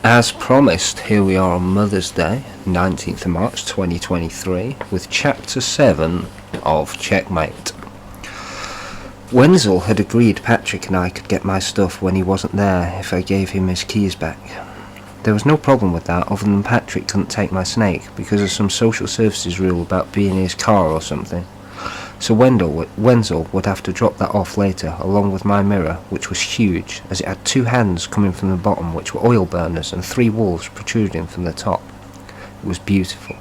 As promised, here we are on Mother's Day, 19th of March 2023, with Chapter 7 of Checkmate. Wenzel had agreed Patrick and I could get my stuff when he wasn't there if I gave him his keys back. There was no problem with that, other than Patrick couldn't take my snake because of some social services rule about being in his car or something. So Wenzel would have to drop that off later, along with my mirror, which was huge, as it had 2 hands coming from the bottom which were oil burners and 3 wolves protruding from the top. It was beautiful.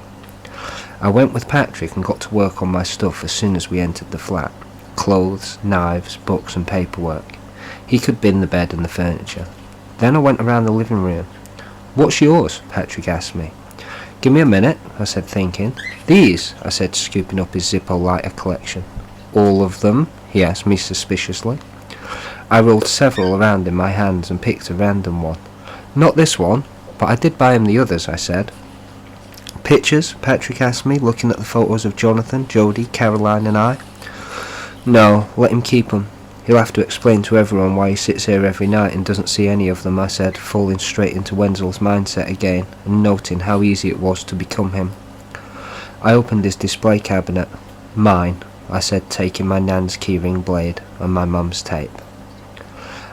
I went with Patrick and got to work on my stuff as soon as we entered the flat. Clothes, knives, books and paperwork. He could bin the bed and the furniture. Then I went around the living room. "What's yours?" Patrick asked me. "Give me a minute," I said, thinking. "These," I said, scooping up his Zippo lighter collection. "All of them?" he asked me suspiciously. I rolled several around in my hands and picked a random one. "Not this one, but I did buy him the others," I said. "Pictures?" Patrick asked me, looking at the photos of Jonathan, Jodie, Caroline and I. "No, let him keep them. He'll have to explain to everyone why he sits here every night and doesn't see any of them," I said, falling straight into Wenzel's mindset again and noting how easy it was to become him. I opened his display cabinet. "Mine," I said, taking my nan's keyring blade and my mum's tape.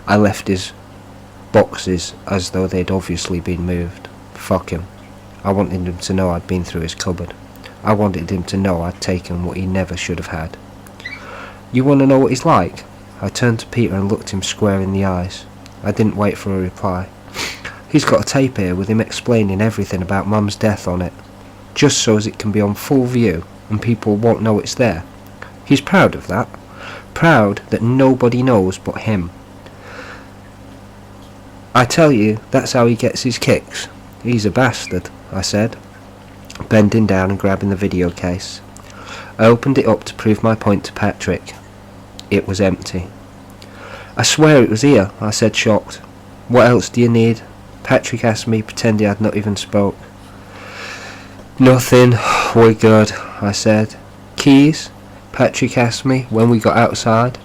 I left his boxes as though they'd obviously been moved. Fuck him. I wanted him to know I'd been through his cupboard. I wanted him to know I'd taken what he never should have had. "You want to know what he's like?" I turned to Peter and looked him square in the eyes. I didn't wait for a reply. "He's got a tape here with him explaining everything about Mum's death on it, just so as it can be on full view and people won't know it's there. He's proud of that. Proud that nobody knows but him. I tell you, that's how he gets his kicks. He's a bastard," I said, bending down and grabbing the video case. I opened it up to prove my point to Patrick. It was empty. "I swear it was here," I said, shocked. "What else do you need?" Patrick asked me, pretending I'd not even spoke. "Nothing, we're good," I said. "Keys?" Patrick asked me when we got outside.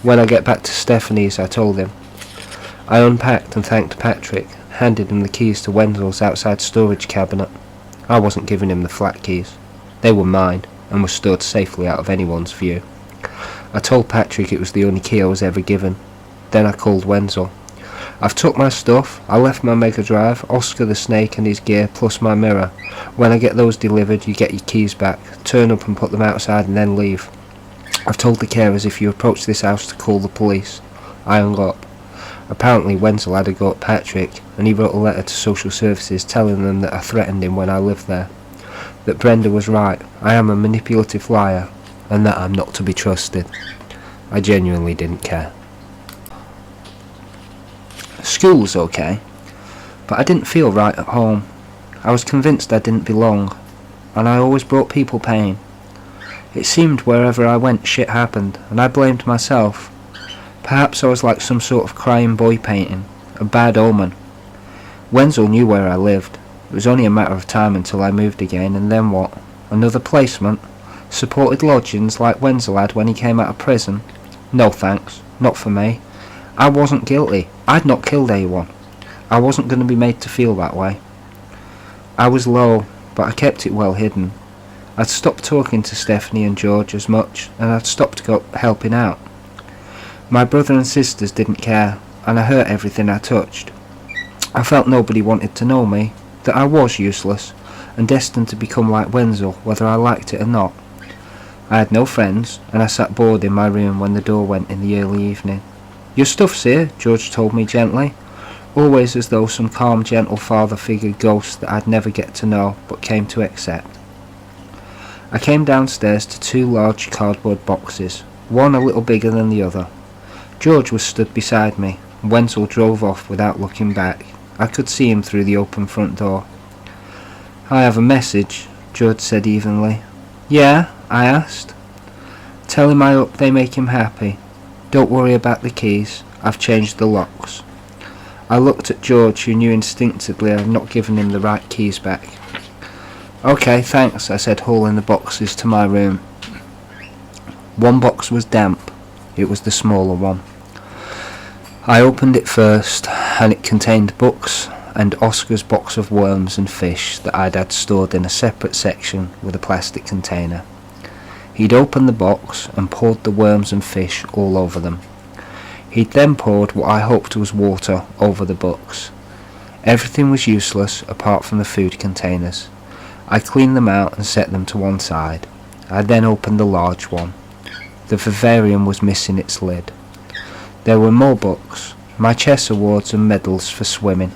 "When I get back to Stephanie's," I told him. I unpacked and thanked Patrick, handed him the keys to Wenzel's outside storage cabinet. I wasn't giving him the flat keys. They were mine and were stored safely out of anyone's view. I told Patrick it was the only key I was ever given. Then I called Wenzel. "I've took my stuff. I left my Mega Drive, Oscar the Snake and his gear, plus my mirror. When I get those delivered, you get your keys back. Turn up and put them outside and then leave. I've told the carers if you approach this house to call the police." I hung up. Apparently Wenzel had a go at Patrick, and he wrote a letter to social services telling them that I threatened him when I lived there. That Brenda was right, I am a manipulative liar, and that I'm not to be trusted. I genuinely didn't care. School was okay, but I didn't feel right at home. I was convinced I didn't belong, and I always brought people pain. It seemed wherever I went shit happened, and I blamed myself. Perhaps I was like some sort of crying boy painting, a bad omen. Wenzel knew where I lived. It was only a matter of time until I moved again, and then what? Another placement? Supported lodgings like Wenzel had when he came out of prison? No thanks, not for me. I wasn't guilty. I'd not killed anyone. I wasn't going to be made to feel that way. I was low, but I kept it well hidden. I'd stopped talking to Stephanie and George as much, and I'd stopped helping out. My brother and sisters didn't care, and I hurt everything I touched. I felt nobody wanted to know me, that I was useless, and destined to become like Wenzel, whether I liked it or not. I had no friends, and I sat bored in my room when the door went in the early evening. "Your stuff's here," George told me gently, always as though some calm, gentle father figure ghost that I'd never get to know, but came to accept. I came downstairs to 2 large cardboard boxes, one a little bigger than the other. George was stood beside me, and Wenzel drove off without looking back. I could see him through the open front door. "I have a message," George said evenly. "Yeah?" I asked. "Tell him I hope they make him happy. Don't worry about the keys. I've changed the locks." I looked at George, who knew instinctively I had not given him the right keys back. "Okay, thanks," I said, hauling the boxes to my room. One box was damp. It was the smaller one. I opened it first, and it contained books, and Oscar's box of worms and fish that I'd had stored in a separate section with a plastic container. He'd opened the box and poured the worms and fish all over them. He'd then poured what I hoped was water over the books. Everything was useless apart from the food containers. I cleaned them out and set them to one side. I then opened the large one. The vivarium was missing its lid. There were more books, my chess awards and medals for swimming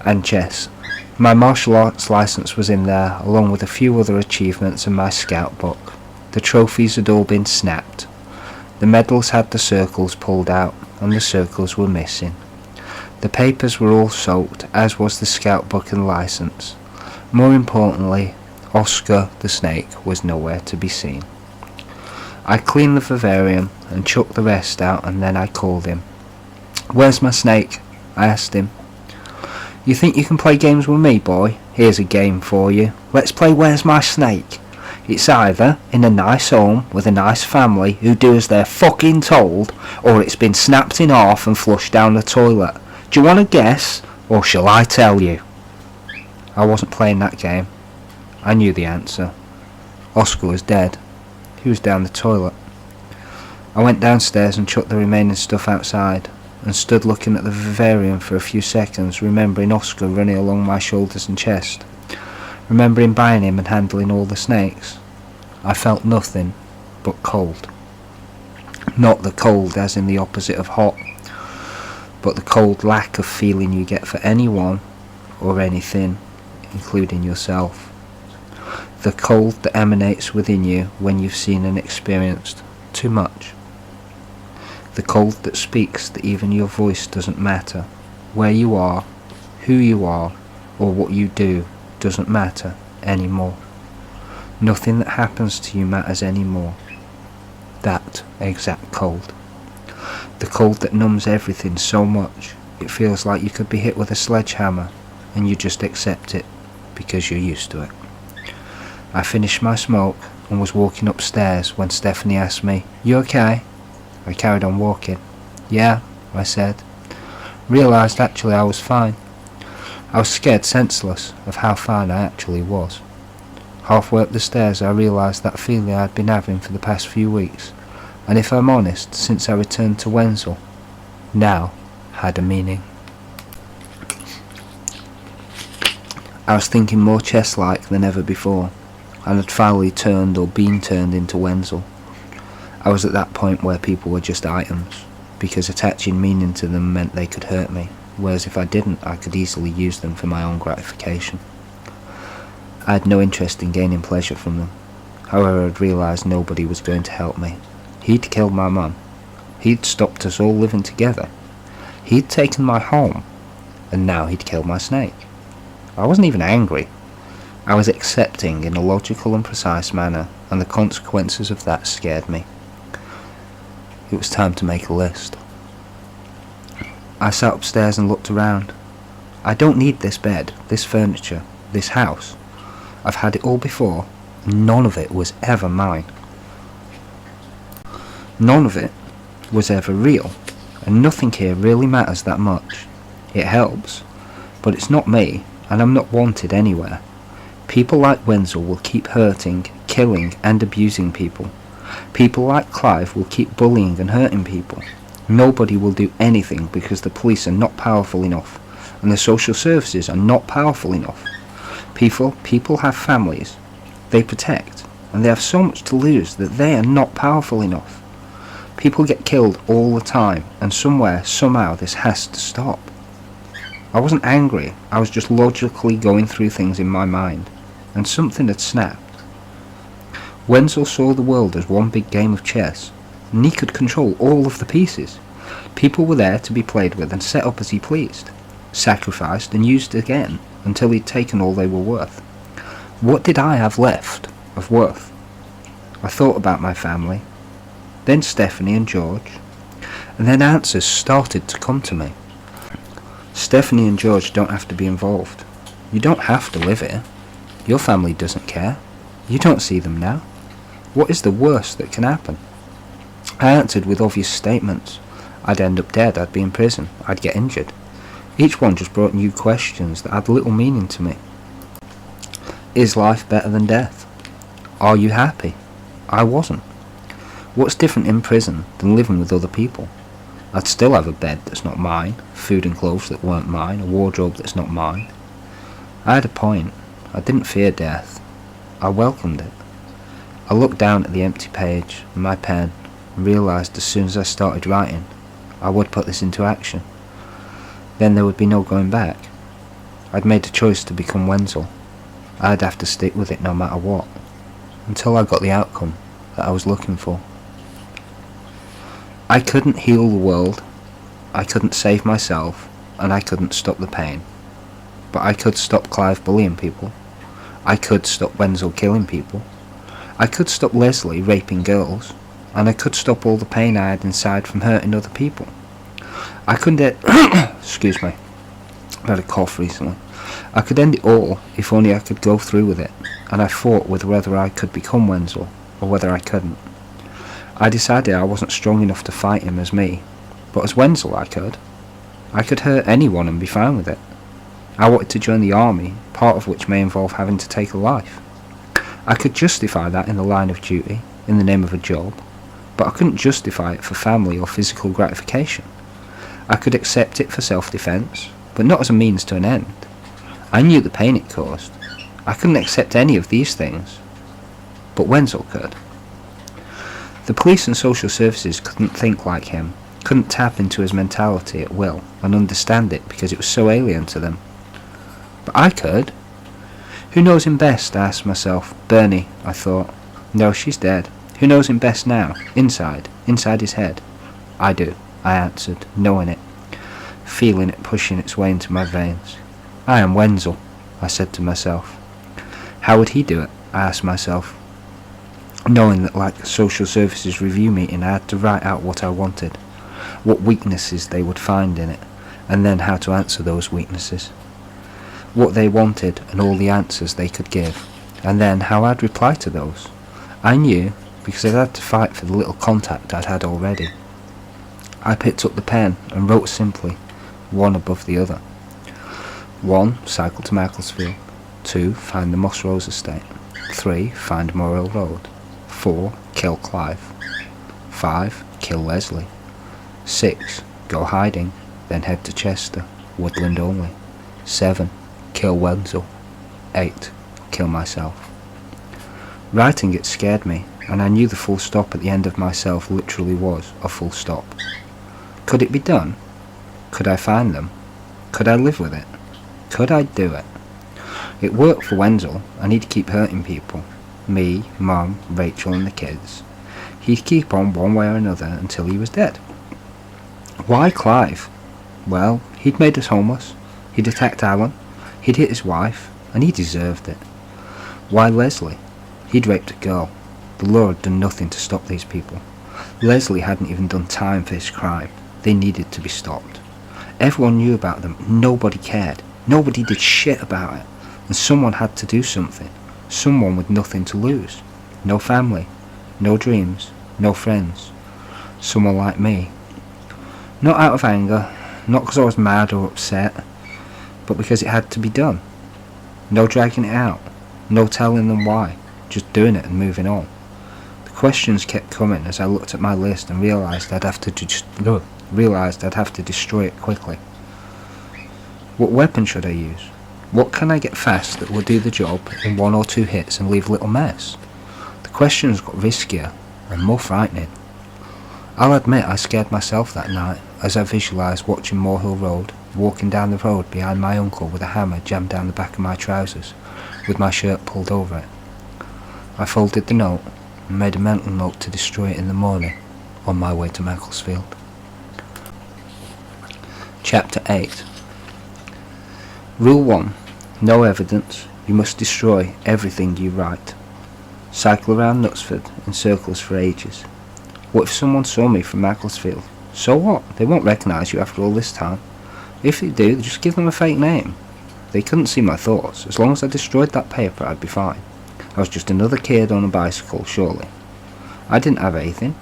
and chess. My martial arts license was in there, along with a few other achievements and my scout book. The trophies had all been snapped. The medals had the circles pulled out, and the circles were missing. The papers were all soaked, as was the scout book and license. More importantly, Oscar the snake was nowhere to be seen. I cleaned the vivarium and chucked the rest out, and then I called him. "Where's my snake?" I asked him. "You think you can play games with me, boy? Here's a game for you. Let's play Where's My Snake? It's either in a nice home with a nice family who do as they're fucking told, or it's been snapped in half and flushed down the toilet. Do you want to guess, or shall I tell you?" I wasn't playing that game. I knew the answer. Oscar was dead. He was down the toilet. I went downstairs and chucked the remaining stuff outside, and stood looking at the vivarium for a few seconds, remembering Oscar running along my shoulders and chest, remembering buying him and handling all the snakes. I felt nothing but cold. Not the cold as in the opposite of hot, but the cold lack of feeling you get for anyone or anything, including yourself. The cold that emanates within you when you've seen and experienced too much. The cold that speaks that even your voice doesn't matter. Where you are, who you are, or what you do doesn't matter anymore. Nothing that happens to you matters anymore. That exact cold. The cold that numbs everything so much it feels like you could be hit with a sledgehammer, and you just accept it because you're used to it. I finished my smoke and was walking upstairs when Stephanie asked me, "You okay?" I carried on walking. "Yeah," I said. Realised actually I was fine. I was scared senseless of how fine I actually was. Halfway up the stairs I realised that feeling I had been having for the past few weeks, and if I'm honest, since I returned to Wenzel, now had a meaning. I was thinking more chess-like than ever before, and had finally turned or been turned into Wenzel. I was at that point where people were just items, because attaching meaning to them meant they could hurt me, whereas if I didn't, I could easily use them for my own gratification. I had no interest in gaining pleasure from them. However, I'd realised nobody was going to help me. He'd killed my mum. He'd stopped us all living together. He'd taken my home, and now he'd killed my snake. I wasn't even angry. I was accepting in a logical and precise manner, and the consequences of that scared me. It was time to make a list. I sat upstairs and looked around. I don't need this bed, this furniture, this house. I've had it all before, and none of it was ever mine. None of it was ever real, and nothing here really matters that much. It helps, but it's not me, and I'm not wanted anywhere. People like Wenzel will keep hurting, killing and abusing people. People like Clive will keep bullying and hurting people. Nobody will do anything because the police are not powerful enough, and the social services are not powerful enough. People have families they protect, and they have so much to lose that they are not powerful enough. People get killed all the time, and somewhere, somehow this has to stop. I wasn't angry, I was just logically going through things in my mind, and something had snapped. Wenzel saw the world as one big game of chess, and he could control all of the pieces. People were there to be played with and set up as he pleased, sacrificed and used again until he'd taken all they were worth. What did I have left of worth? I thought about my family, then Stephanie and George, and then answers started to come to me. Stephanie and George don't have to be involved. You don't have to live here. Your family doesn't care. You don't see them now. What is the worst that can happen? I answered with obvious statements. I'd end up dead, I'd be in prison, I'd get injured. Each one just brought new questions that had little meaning to me. Is life better than death? Are you happy? I wasn't. What's different in prison than living with other people? I'd still have a bed that's not mine, food and clothes that weren't mine, a wardrobe that's not mine. I had a point. I didn't fear death. I welcomed it. I looked down at the empty page and my pen and realised as soon as I started writing, I would put this into action. Then there would be no going back. I'd made a choice to become Wenzel. I'd have to stick with it no matter what, until I got the outcome that I was looking for. I couldn't heal the world, I couldn't save myself, and I couldn't stop the pain. But I could stop Clive bullying people. I could stop Wenzel killing people. I could stop Leslie raping girls. And I could stop all the pain I had inside from hurting other people. I couldn't excuse me, I've had a cough recently. I could end it all if only I could go through with it, and I fought with whether I could become Wenzel or whether I couldn't. I decided I wasn't strong enough to fight him as me, but as Wenzel I could. I could hurt anyone and be fine with it. I wanted to join the army, part of which may involve having to take a life. I could justify that in the line of duty, in the name of a job, but I couldn't justify it for family or physical gratification. I could accept it for self-defence, but not as a means to an end. I knew the pain it caused. I couldn't accept any of these things, but Wenzel could. The police and social services couldn't think like him, couldn't tap into his mentality at will and understand it because it was so alien to them. But I could. Who knows him best? I asked myself. Bernie, I thought. No, she's dead. Who knows him best now? Inside his head. I do, I answered, knowing it, feeling it pushing its way into my veins. I am Wenzel, I said to myself. How would he do it? I asked myself, knowing that like a social services review meeting I had to write out what I wanted, what weaknesses they would find in it, and then how to answer those weaknesses. What they wanted and all the answers they could give, and then how I'd reply to those. I knew, because I'd had to fight for the little contact I'd had already. I picked up the pen and wrote simply, one above the other. 1. Cycle to Macclesfield. 2. Find the Moss Rose estate. 3. Find Morrill Road. 4. Kill Clive. 5. Kill Leslie. 6. Go hiding, then head to Chester, woodland only. 7. Kill Wenzel. 8. Kill myself. Writing it scared me, and I knew the full stop at the end of myself literally was a full stop. Could it be done? Could I find them? Could I live with it? Could I do it? It worked for Wenzel, and he'd keep hurting people. Me, Mum, Rachel and the kids. He'd keep on one way or another until he was dead. Why Clive? Well, he'd made us homeless. He'd attacked Alan. He'd hit his wife, and he deserved it. Why Leslie? He'd raped a girl. The law had done nothing to stop these people. Leslie hadn't even done time for his crime. They needed to be stopped. Everyone knew about them. Nobody cared. Nobody did shit about it. And someone had to do something. Someone with nothing to lose. No family. No dreams. No friends. Someone like me. Not out of anger. Not because I was mad or upset. But because it had to be done. No dragging it out. No telling them why. Just doing it and moving on. The questions kept coming as I looked at my list and realised I'd have to destroy it quickly. What weapon should I use? What can I get fast that will do the job in 1 or 2 hits and leave little mess? The questions got riskier and more frightening. I'll admit I scared myself that night as I visualised watching Moorhill Road, walking down the road behind my uncle with a hammer jammed down the back of my trousers, with my shirt pulled over it. I folded the note and made a mental note to destroy it in the morning on my way to Macclesfield. Chapter 8. Rule 1. No evidence. You must destroy everything you write. Cycle around Knutsford in circles for ages. What if someone saw me from Macclesfield? So what? They won't recognise you after all this time. If they do, just give them a fake name. They couldn't see my thoughts. As long as I destroyed that paper, I'd be fine. I was just another kid on a bicycle, surely. I didn't have anything.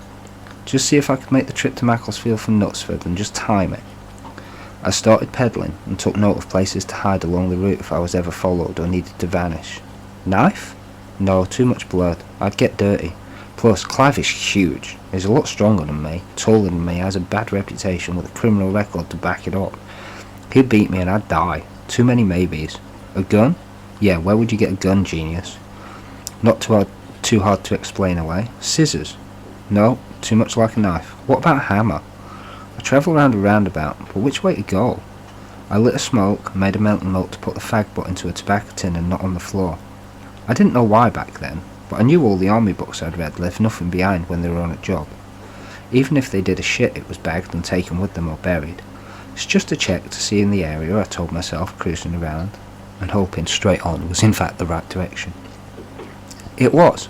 Just see if I could make the trip to Macclesfield from Knutsford and just time it. I started pedalling and took note of places to hide along the route if I was ever followed or needed to vanish. Knife? No, too much blood. I'd get dirty. Plus, Clive is huge. He's a lot stronger than me, taller than me, has a bad reputation with a criminal record to back it up. He'd beat me and I'd die. Too many maybes. A gun? Yeah, where would you get a gun, genius? Not too hard to explain away. Scissors? No, too much like a knife. What about a hammer? I travel round a roundabout, but which way to go? I lit a smoke, made a mental note to put the fag butt into a tobacco tin and not on the floor. I didn't know why back then, but I knew all the army books I'd read left nothing behind when they were on a job. Even if they did a shit, it was bagged and taken with them or buried. It's just a check to see in the area, I told myself, cruising around, and hoping straight on was in fact the right direction. It was.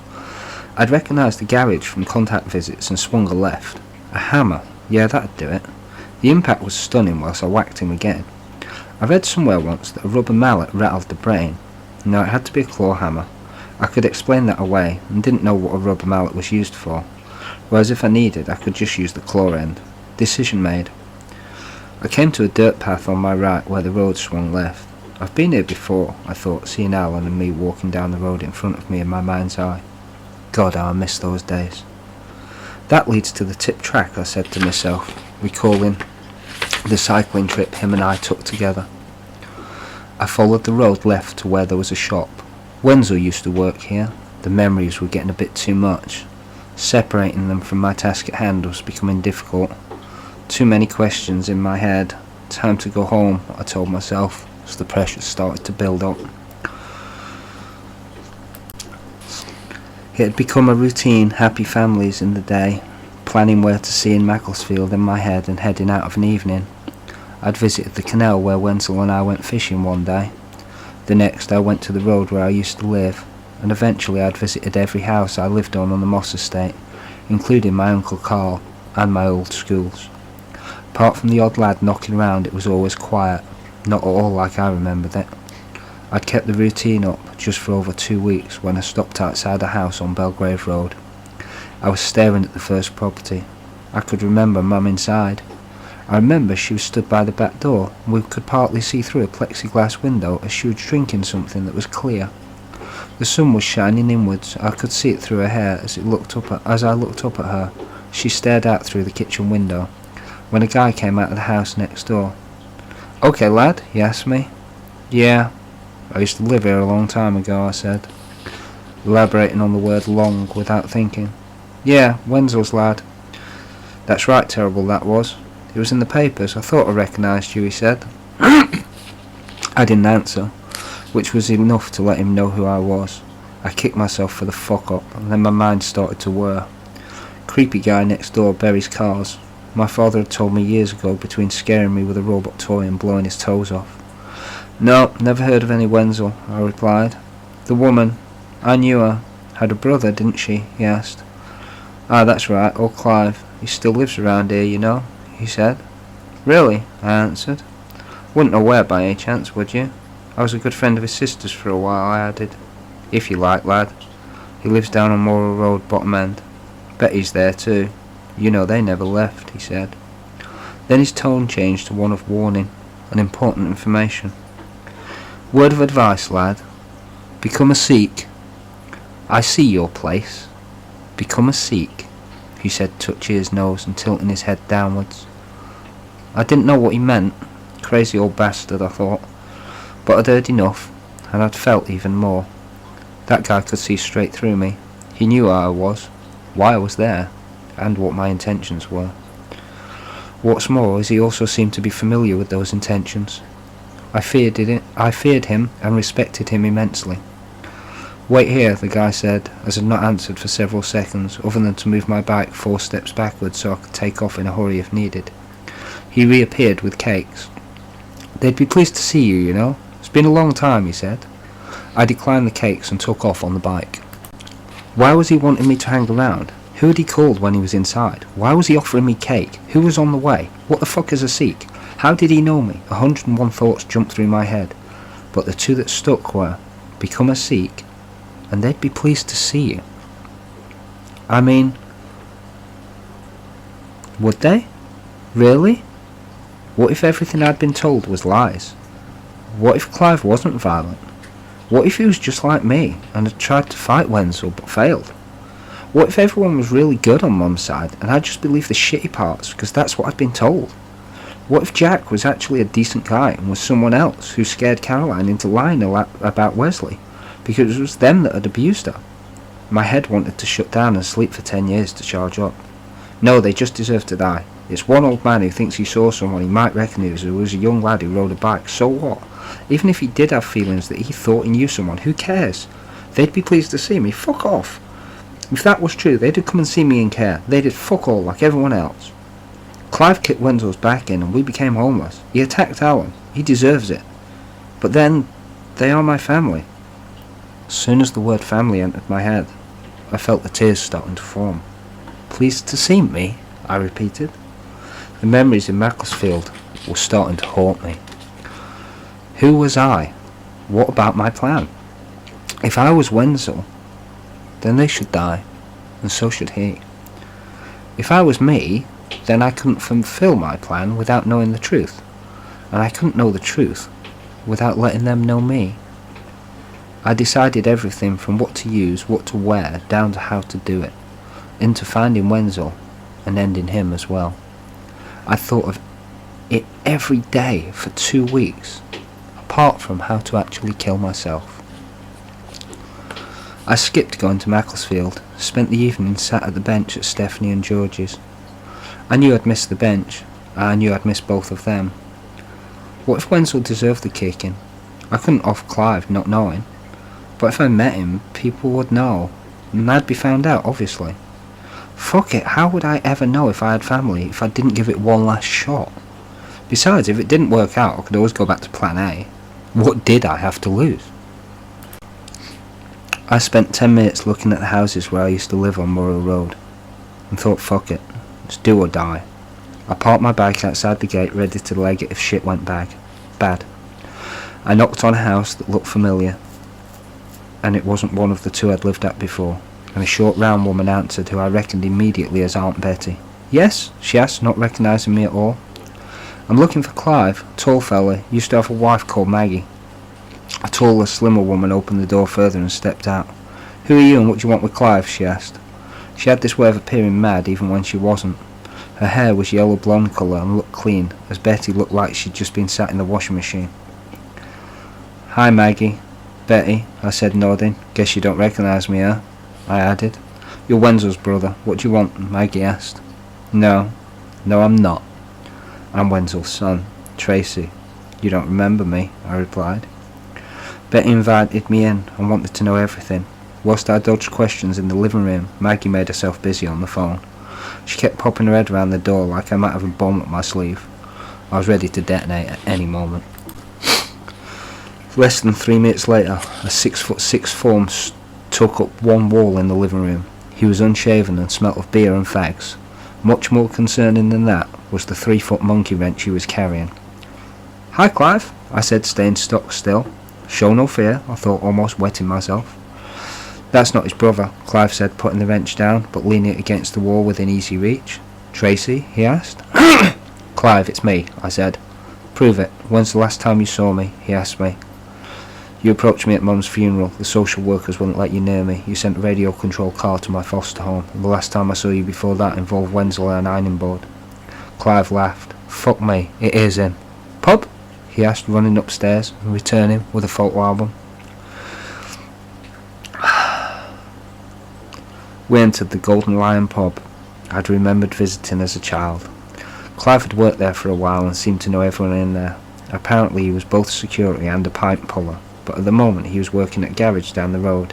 I'd recognised the garage from contact visits and swung a left. A hammer, yeah, that'd do it. The impact was stunning whilst I whacked him again. I read somewhere once that a rubber mallet rattled the brain. No, it had to be a claw hammer. I could explain that away and didn't know what a rubber mallet was used for, whereas if I needed I could just use the claw end. Decision made. I came to a dirt path on my right where the road swung left. I've been here before, I thought, seeing Alan and me walking down the road in front of me in my mind's eye. God, how I miss those days. That leads to the tip track, I said to myself, recalling the cycling trip him and I took together. I followed the road left to where there was a shop. Wenzel used to work here. The memories were getting a bit too much. Separating them from my task at hand was becoming difficult. Too many questions in my head. Time to go home, I told myself, as the pressure started to build up. It had become a routine, happy families in the day, planning where to see in Macclesfield in my head and heading out of an evening. I'd visited the canal where Wenzel and I went fishing one day. The next I went to the road where I used to live, and eventually I'd visited every house I lived on the Moss estate, including my Uncle Carl and my old schools. Apart from the odd lad knocking around, it was always quiet, not at all like I remembered it. I'd kept the routine up just for over 2 weeks when I stopped outside a house on Belgrave Road. I was staring at the first property. I could remember Mum inside. I remember she was stood by the back door, and we could partly see through a plexiglass window as she was drinking something that was clear. The sun was shining inwards. I could see it through her hair as I looked up at her. She stared out through the kitchen window, when a guy came out of the house next door. "Okay, lad," he asked me. "Yeah, I used to live here a long time ago," I said, elaborating on the word long without thinking. "Yeah, Wenzel's lad." "That's right, terrible that was. It was in the papers. I thought I recognised you," he said. I didn't answer, which was enough to let him know who I was. I kicked myself for the fuck up, and then my mind started to whir. Creepy guy next door buries cars. My father had told me years ago between scaring me with a robot toy and blowing his toes off. "No, never heard of any Wenzel," I replied. "The woman, I knew her. Had a brother, didn't she?" he asked. "Ah, that's right, old Clive. He still lives around here, you know," he said. "Really?" I answered. "Wouldn't know where by any chance, would you? I was a good friend of his sister's for a while," I added. "If you like, lad. He lives down on Morrill Road, bottom end. Bet he's there too. You know they never left," he said. Then his tone changed to one of warning and important information. "Word of advice, lad. Become a Sikh. I see your place. Become a Sikh," he said, touching his nose and tilting his head downwards. I didn't know what he meant. Crazy old bastard, I thought. But I'd heard enough, and I'd felt even more. That guy could see straight through me. He knew who I was, why I was there, and what my intentions were. What's more is he also seemed to be familiar with those intentions. I feared him and respected him immensely. "Wait here," the guy said, as I'd not answered for several seconds, other than to move my bike 4 steps backwards so I could take off in a hurry if needed. He reappeared with cakes. "They'd be pleased to see you, you know. It's been a long time," he said. I declined the cakes and took off on the bike. Why was he wanting me to hang around? Who had he called when he was inside? Why was he offering me cake? Who was on the way? What the fuck is a Sikh? How did he know me? 101 thoughts jumped through my head, but the two that stuck were, become a Sikh, and they'd be pleased to see you. I mean, would they? Really? What if everything I'd been told was lies? What if Clive wasn't violent? What if he was just like me and had tried to fight Wenzel but failed? What if everyone was really good on Mum's side and I just believed the shitty parts because that's what I'd been told? What if Jack was actually a decent guy and was someone else who scared Caroline into lying about Wesley because it was them that had abused her? My head wanted to shut down and sleep for 10 years to charge up. No, they just deserve to die. It's one old man who thinks he saw someone he might recognise who was a young lad who rode a bike. So what? Even if he did have feelings that he thought he knew someone, who cares? They'd be pleased to see me. Fuck off. If that was true, they'd come and see me and care. They did fuck all like everyone else. Clive kicked Wenzel's back in and we became homeless. He attacked Alan. He deserves it. But then, they are my family. As soon as the word family entered my head, I felt the tears starting to form. Pleased to see me, I repeated. The memories in Macclesfield were starting to haunt me. Who was I? What about my plan? If I was Wenzel, then they should die, and so should he. If I was me, then I couldn't fulfill my plan without knowing the truth, and I couldn't know the truth without letting them know me. I decided everything from what to use, what to wear, down to how to do it, into finding Wenzel and ending him as well. I thought of it every day for 2 weeks, apart from how to actually kill myself. I skipped going to Macclesfield, spent the evening sat at the bench at Stephanie and George's. I knew I'd missed the bench, and I knew I'd missed both of them. What if Wenzel deserved the kicking? I couldn't off Clive not knowing, but if I met him, people would know, and I'd be found out, obviously. Fuck it, how would I ever know if I had family if I didn't give it one last shot? Besides, if it didn't work out, I could always go back to plan A. What did I have to lose? I spent 10 minutes looking at the houses where I used to live on Murrow Road, and thought fuck it, it's do or die. I parked my bike outside the gate ready to leg it if shit went bad. I knocked on a house that looked familiar, and it wasn't one of the two I'd lived at before, and a short round woman answered who I reckoned immediately as Aunt Betty. Yes? She asked, not recognising me at all. I'm looking for Clive, a tall fella, used to have a wife called Maggie. A taller, slimmer woman opened the door further and stepped out. Who are you and what do you want with Clive? She asked. She had this way of appearing mad even when she wasn't. Her hair was yellow blonde colour and looked clean, as Betty looked like she'd just been sat in the washing machine. Hi Maggie. Betty, I said, nodding. Guess you don't recognise me, eh? I added. You're Wenzel's brother. What do you want? Maggie asked. No, I'm not. I'm Wenzel's son, Tracie. You don't remember me, I replied. Betty invited me in and wanted to know everything. Whilst I dodged questions in the living room, Maggie made herself busy on the phone. She kept popping her head around the door like I might have a bomb up my sleeve. I was ready to detonate at any moment. Less than 3 minutes later, a 6'6" form took up one wall in the living room. He was unshaven and smelt of beer and fags. Much more concerning than that was the 3-foot monkey wrench he was carrying. Hi Clive, I said, staying stock still. Show no fear, I thought, almost wetting myself. That's not his brother, Clive said, putting the wrench down, but leaning it against the wall within easy reach. Tracie? He asked. Clive, it's me, I said. Prove it. When's the last time you saw me? He asked me. You approached me at Mum's funeral. The social workers wouldn't let you near me. You sent a radio-controlled car to my foster home. And the last time I saw you before that involved Wenzel and an ironing board. Clive laughed. Fuck me, it is him. Pub? He asked, running upstairs and returning with a photo album. We entered the Golden Lion pub I'd remembered visiting as a child. Clive had worked there for a while and seemed to know everyone in there. Apparently he was both security and a pipe puller, but at the moment he was working at a garage down the road.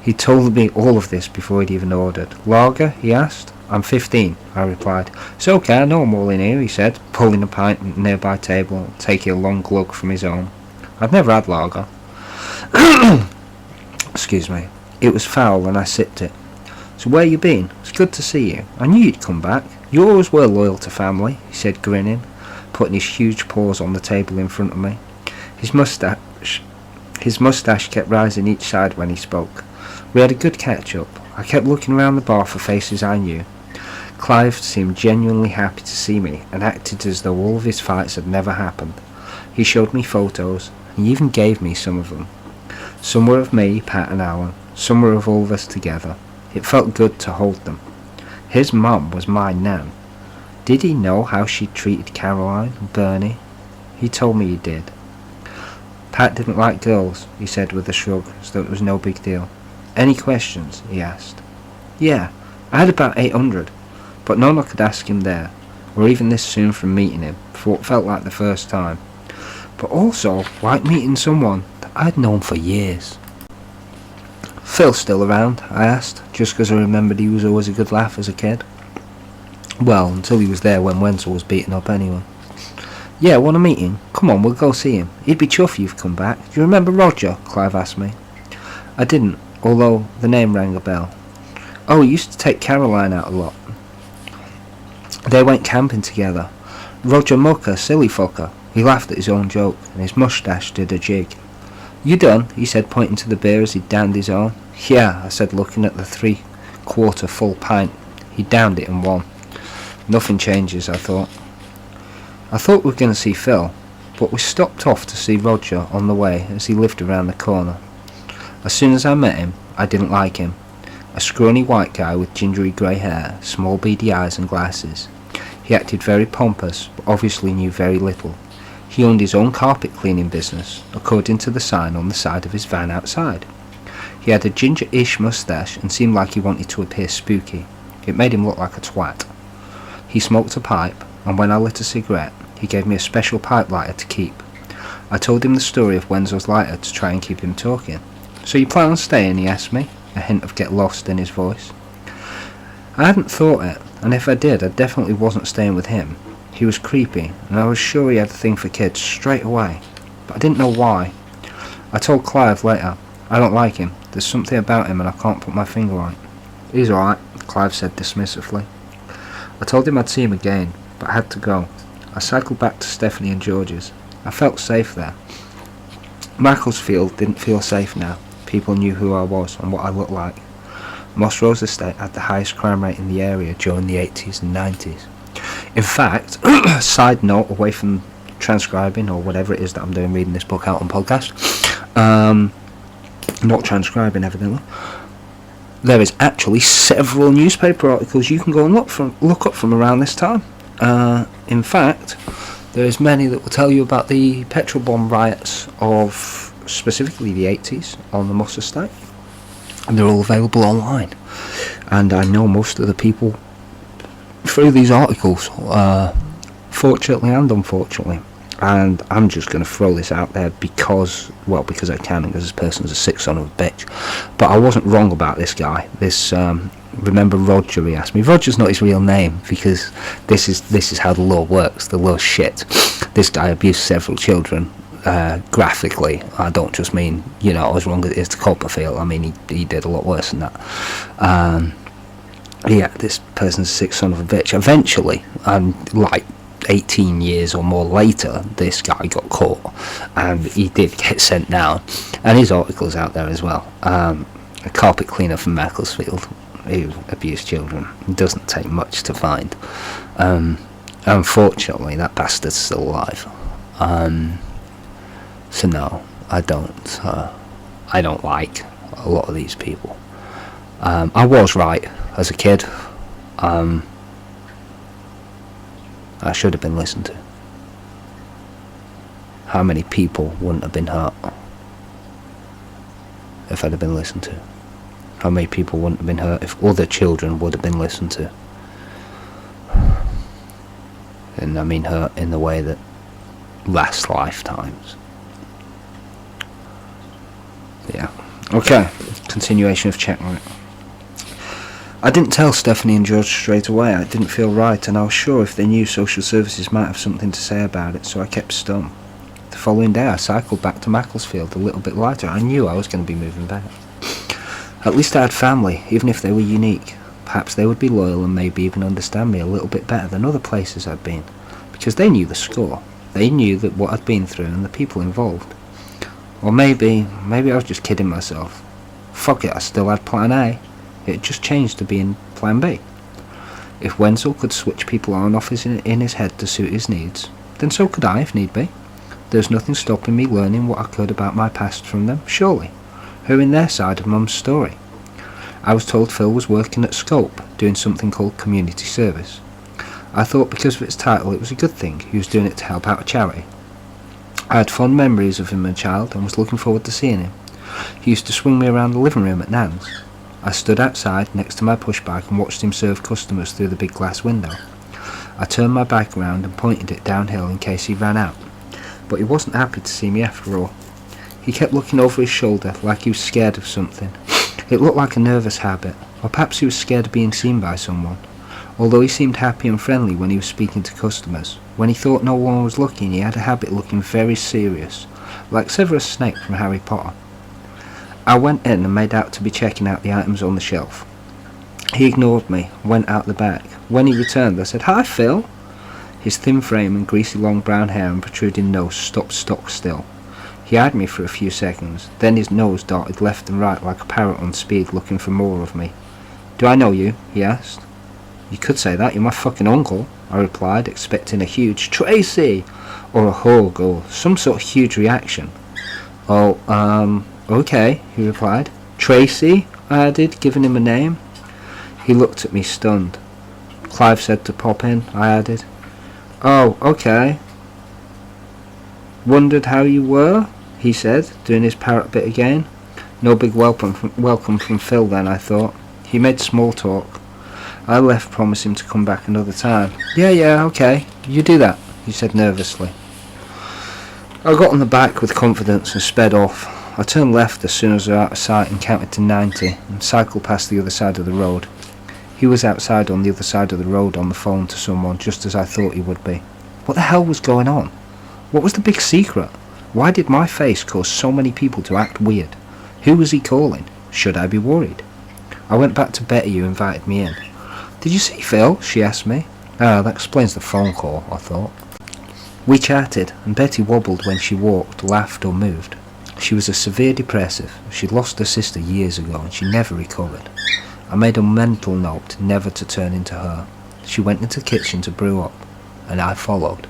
He told me all of this before he'd even ordered. Lager? He asked. I'm 15, I replied. It's okay, I know I'm all in here, he said, pulling a pint from a nearby table and taking a long glug from his own. I'd never had lager. Excuse me. It was foul and I sipped it. So where you been? It's good to see you. I knew you'd come back. You always were loyal to family, he said, grinning, putting his huge paws on the table in front of me. His moustache kept rising each side when he spoke. We had a good catch-up. I kept looking around the bar for faces I knew. Clive seemed genuinely happy to see me and acted as though all of his fights had never happened. He showed me photos, and he even gave me some of them. Some were of me, Pat and Alan, some were of all of us together. It felt good to hold them. His mum was my nan. Did he know how she treated Caroline and Bernie? He told me he did. Pat didn't like girls, he said with a shrug, as though it was no big deal. Any questions? He asked. Yeah, I had about 800, but none I could ask him there, or even this soon from meeting him, for what felt like the first time. But also like meeting someone that I'd known for years. Phil still around? I asked, just because I remembered he was always a good laugh as a kid. Well, until he was there when Wenzel was beaten up anyway. Yeah, want to meet him? Come on, we'll go see him. He'd be chuffed you've come back. Do you remember Roger? Clive asked me. I didn't, although the name rang a bell. Oh, he used to take Caroline out a lot. They went camping together. Roger Mucker, silly fucker. He laughed at his own joke, and his moustache did a jig. You done? He said, pointing to the beer as he downed his own. Yeah, I said, looking at the 3/4 full pint. He downed it and won. Nothing changes, I thought. I thought we were going to see Phil, but we stopped off to see Roger on the way as he lived around the corner. As soon as I met him, I didn't like him. A scrawny white guy with gingery grey hair, small beady eyes and glasses. He acted very pompous, but obviously knew very little. He owned his own carpet cleaning business, according to the sign on the side of his van outside. He had a ginger-ish moustache and seemed like he wanted to appear spooky. It made him look like a twat. He smoked a pipe, and when I lit a cigarette, he gave me a special pipe lighter to keep. I told him the story of Wenzel's lighter to try and keep him talking. So you plan on staying? He asked me, a hint of get lost in his voice. I hadn't thought it, and if I did, I definitely wasn't staying with him. He was creepy, and I was sure he had a thing for kids straight away, but I didn't know why. I told Clive later, I don't like him. There's something about him and I can't put my finger on it. He's alright, Clive said dismissively. I told him I'd see him again, but I had to go. I cycled back to Stephanie and George's. I felt safe there. Macclesfield didn't feel safe now. People knew who I was and what I looked like. Moss Rose Estate had the highest crime rate in the area during the 80s and 90s. In fact, side note away from transcribing or whatever it is that I'm doing, reading this book out on podcast, not transcribing evidently, there is actually several newspaper articles you can go and look up from around this time. In fact, there is many that will tell you about the petrol bomb riots of specifically the 80s on the Moss Estate, and they're all available online. And I know most of the people through these articles, fortunately and unfortunately. And I'm just going to throw this out there because I can, because this person's a sick son of a bitch. But I wasn't wrong about this guy. This, remember Roger, he asked me. Roger's not his real name, because this is how the law works. The law's shit. This guy abused several children, graphically. I don't just mean, as wrong as it is to Copperfield. I mean, he did a lot worse than that. Yeah, this person's a sick son of a bitch. Eventually, like 18 years or more later, this guy got caught and he did get sent down, and his article's out there as well. A carpet cleaner from Macclesfield who abused children. It doesn't take much to find. Unfortunately, that bastard's still alive. So no, I don't like a lot of these people. I was right as a kid. I should have been listened to. How many people wouldn't have been hurt if I'd have been listened to? How many people wouldn't have been hurt if other children would have been listened to? And I mean hurt in the way that lasts lifetimes. Yeah. Okay. Continuation of Checkmate. I didn't tell Stephanie and George straight away. It didn't feel right, and I was sure if they knew social services might have something to say about it, so I kept stum. The following day I cycled back to Macclesfield a little bit lighter. I knew I was going to be moving back. At least I had family, even if they were unique. Perhaps they would be loyal and maybe even understand me a little bit better than other places I'd been, because they knew the score. They knew that what I'd been through and the people involved. Or maybe I was just kidding myself. Fuck it, I still had plan A. It just changed to being plan B. If Wenzel could switch people on and off in his head to suit his needs, then so could I if need be. There's nothing stopping me learning what I could about my past from them, surely, hearing their side of Mum's story. I was told Phil was working at Scope, doing something called community service. I thought because of its title it was a good thing, he was doing it to help out a charity. I had fond memories of him as a child and was looking forward to seeing him. He used to swing me around the living room at Nan's. I stood outside next to my push bike and watched him serve customers through the big glass window. I turned my bike around and pointed it downhill in case he ran out. But he wasn't happy to see me after all. He kept looking over his shoulder like he was scared of something. It looked like a nervous habit, or perhaps he was scared of being seen by someone. Although he seemed happy and friendly when he was speaking to customers, when he thought no one was looking, he had a habit of looking very serious, like Severus Snape from Harry Potter. I went in and made out to be checking out the items on the shelf. He ignored me, went out the back. When he returned, I said, "Hi, Phil." His thin frame and greasy long brown hair and protruding nose stopped stock still. He eyed me for a few seconds, then his nose darted left and right like a parrot on speed looking for more of me. "Do I know you?" he asked. "You could say that, you're my fucking uncle," I replied, expecting a huge "Tracie!" or a hug or some sort of huge reaction. "Oh, okay," he replied. "Tracie?" I added, giving him a name. He looked at me stunned. "Clive said to pop in," I added. "Oh, okay. Wondered how you were," he said, doing his parrot bit again. No big welcome from Phil then, I thought. He made small talk. I left, promising to come back another time. Yeah, okay, you do that," he said nervously. I got on the bike with confidence and sped off. I turned left as soon as I was out of sight and counted to 90 and cycled past the other side of the road. He was outside on the other side of the road on the phone to someone, just as I thought he would be. What the hell was going on? What was the big secret? Why did my face cause so many people to act weird? Who was he calling? Should I be worried? I went back to Betty, who invited me in. "Did you see Phil?" she asked me. "Ah, that explains the phone call," I thought. We chatted, and Betty wobbled when she walked, laughed or moved. She was a severe depressive. She'd lost her sister years ago and she never recovered. I made a mental note never to turn into her. She went into the kitchen to brew up, and I followed.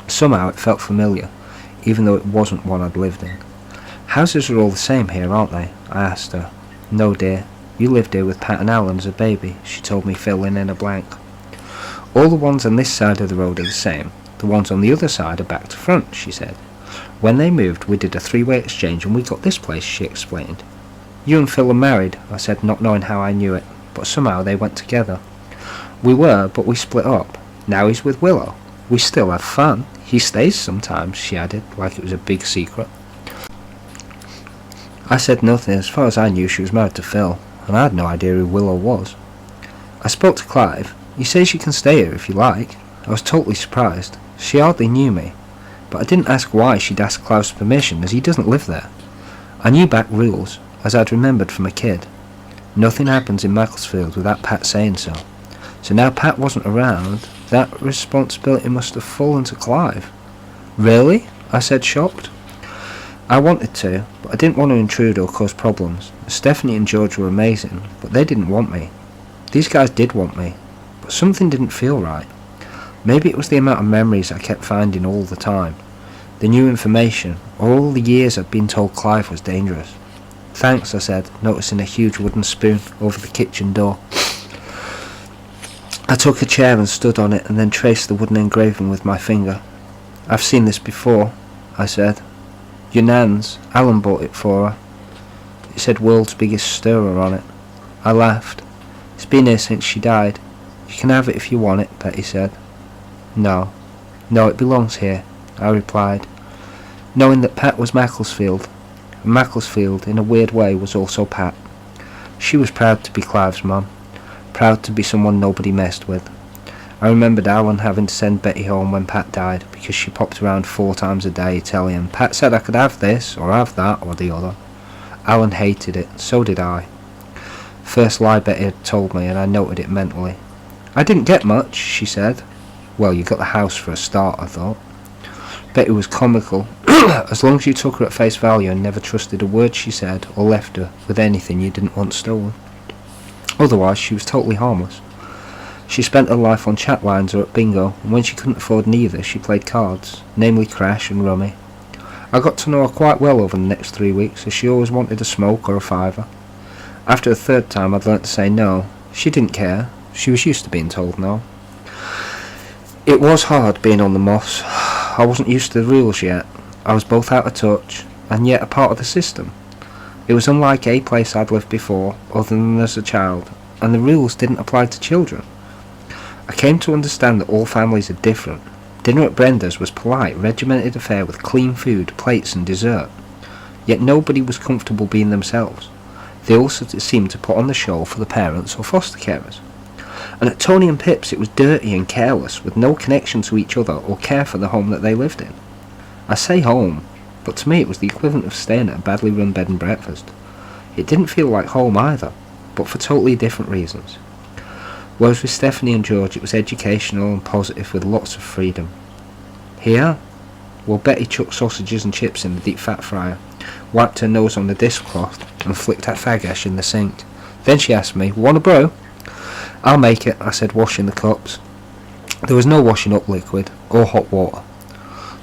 Somehow it felt familiar, even though it wasn't one I'd lived in. "Houses are all the same here, aren't they?" I asked her. "No, dear. You lived here with Pat and Alan as a baby," she told me, filling in a blank. "All the ones on this side of the road are the same. The ones on the other side are back to front," she said. "When they moved, we did a three-way exchange and we got this place," she explained. "You and Phil are married," I said, not knowing how I knew it, but somehow they went together. "We were, but we split up. Now he's with Willow. We still have fun. He stays sometimes," she added, like it was a big secret. I said nothing. As far as I knew, she was married to Phil, and I had no idea who Willow was. I spoke to Clive. "He says you can stay here if you like." I was totally surprised. She hardly knew me, but I didn't ask why she'd asked Clive's permission, as he doesn't live there. I knew back rules, as I'd remembered from a kid. Nothing happens in Macclesfield without Pat saying so. So now Pat wasn't around, that responsibility must have fallen to Clive. "Really?" I said, shocked. I wanted to, but I didn't want to intrude or cause problems. Stephanie and George were amazing, but they didn't want me. These guys did want me, but something didn't feel right. Maybe it was the amount of memories I kept finding all the time, the new information, or all the years I'd been told Clive was dangerous. "Thanks," I said, noticing a huge wooden spoon over the kitchen door. I took a chair and stood on it and then traced the wooden engraving with my finger. "I've seen this before," I said. "Your nan's. Alan bought it for her. It said World's Biggest Stirrer on it." I laughed. "It's been here since she died. You can have it if you want it," Betty said. No, it belongs here," I replied, knowing that Pat was Macclesfield, and Macclesfield, in a weird way, was also Pat. She was proud to be Clive's mum, proud to be someone nobody messed with. I remembered Alan having to send Betty home when Pat died, because she popped around 4 times a day telling him, "Pat said I could have this, or have that, or the other." Alan hated it, so did I. First lie Betty had told me, and I noted it mentally. "I didn't get much," she said. "Well, you got the house for a start," I thought. Betty was comical, as long as you took her at face value and never trusted a word she said or left her with anything you didn't want stolen. Otherwise, she was totally harmless. She spent her life on chat lines or at bingo, and when she couldn't afford neither, she played cards, namely Crash and Rummy. I got to know her quite well over the next 3 weeks, as she always wanted a smoke or a fiver. After the third time I'd learnt to say no. She didn't care. She was used to being told no. It was hard being on the moss. I wasn't used to the rules yet. I was both out of touch, and yet a part of the system. It was unlike a place I'd lived before, other than as a child, and the rules didn't apply to children. I came to understand that all families are different. Dinner at Brenda's was polite, regimented affair with clean food, plates and dessert. Yet nobody was comfortable being themselves. They also seemed to put on the show for the parents or foster carers. And at Tony and Pip's it was dirty and careless, with no connection to each other or care for the home that they lived in. I say home, but to me it was the equivalent of staying at a badly run bed and breakfast. It didn't feel like home either, but for totally different reasons. Whereas with Stephanie and George it was educational and positive with lots of freedom. Here? Well, Betty chucked sausages and chips in the deep fat fryer, wiped her nose on the dishcloth and flicked at fag ash in the sink. Then she asked me, "Want a brew?" "I'll make it," I said, washing the cups. There was no washing up liquid or hot water.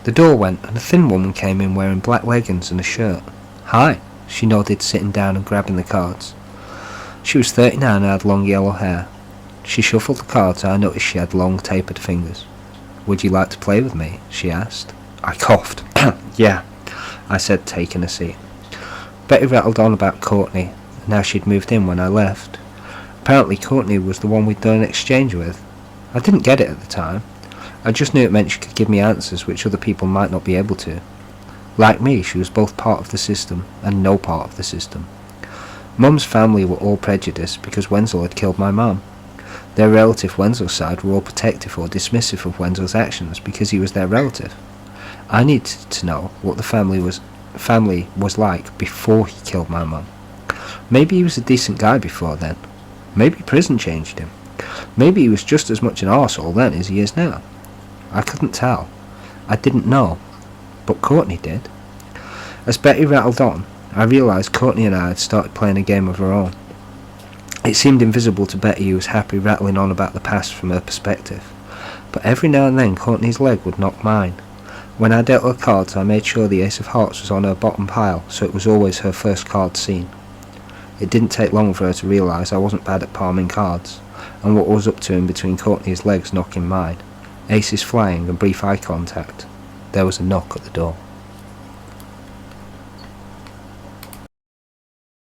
The door went and a thin woman came in wearing black leggings and a shirt. "Hi," she nodded, sitting down and grabbing the cards. She was 39 and had long yellow hair. She shuffled the cards and I noticed she had long tapered fingers. "Would you like to play with me?" she asked. I coughed. "Yeah," I said, taking a seat. Betty rattled on about Courtney, and how she'd moved in when I left. Apparently Courtney was the one we'd done an exchange with. I didn't get it at the time. I just knew it meant she could give me answers which other people might not be able to. Like me, she was both part of the system and no part of the system. Mum's family were all prejudiced because Wenzel had killed my mum. Their relative Wenzel's side were all protective or dismissive of Wenzel's actions because he was their relative. I needed to know what the family was like before he killed my mum. Maybe he was a decent guy before then. Maybe prison changed him. Maybe he was just as much an arsehole then as he is now. I couldn't tell. I didn't know. But Courtney did. As Betty rattled on, I realised Courtney and I had started playing a game of our own. It seemed invisible to Betty, who was happy rattling on about the past from her perspective. But every now and then Courtney's leg would knock mine. When I dealt her cards I made sure the ace of hearts was on her bottom pile, so it was always her first card seen. It didn't take long for her to realise I wasn't bad at palming cards, and what was up to in between Courtney's legs knocking mine. Aces flying and brief eye contact. There was a knock at the door.